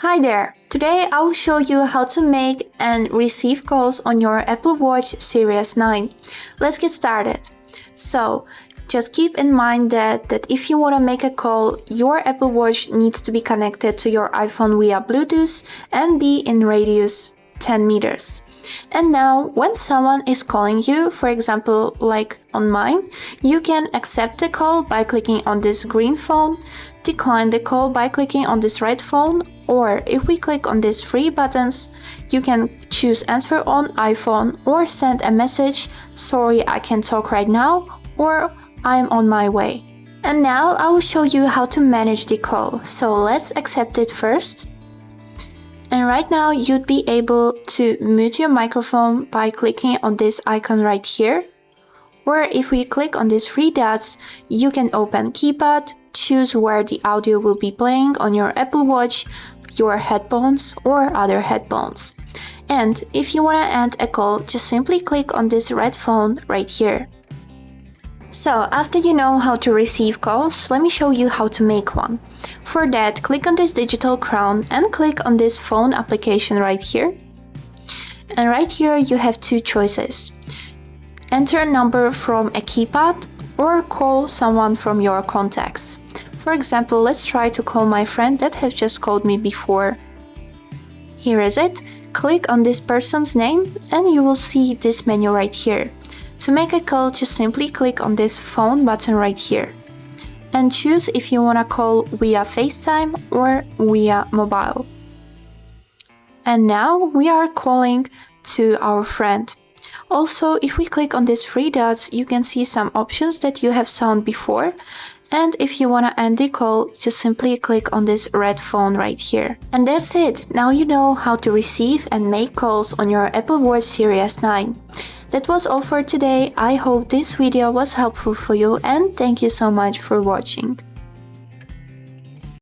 Hi there! Today I will show you how to make and receive calls on your Apple Watch Series 9. Let's get started. So, just keep in mind that if you want to make a call, your Apple Watch needs to be connected to your iPhone via Bluetooth and be in radius 10 meters. And now, when someone is calling you, for example, like on mine, you can accept the call by clicking on this green phone, decline the call by clicking on this red phone, or if we click on these three buttons, you can choose answer on iPhone or send a message, sorry I can't talk right now, or I'm on my way. And now I will show you how to manage the call, so let's accept it first. And right now you'd be able to mute your microphone by clicking on this icon right here. Or if we click on these three dots, you can open keypad, choose where the audio will be playing on your Apple Watch, your headphones or other headphones. And if you want to end a call, just simply click on this red phone right here. So after you know how to receive calls, let me show you how to make one. For that, click on this digital crown and click on this phone application right here. And right here you have two choices. Enter a number from a keypad or call someone from your contacts. For example, let's try to call my friend that has just called me before. Here is it. Click on this person's name and you will see this menu right here. To make a call, just simply click on this phone button right here and choose if you want to call via FaceTime or via mobile. And now we are calling to our friend. Also, if we click on these three dots, you can see some options that you have seen before. And if you want to end the call, just simply click on this red phone right here. And that's it. Now you know how to receive and make calls on your Apple Watch Series 9. That was all for today. I hope this video was helpful for you and thank you so much for watching.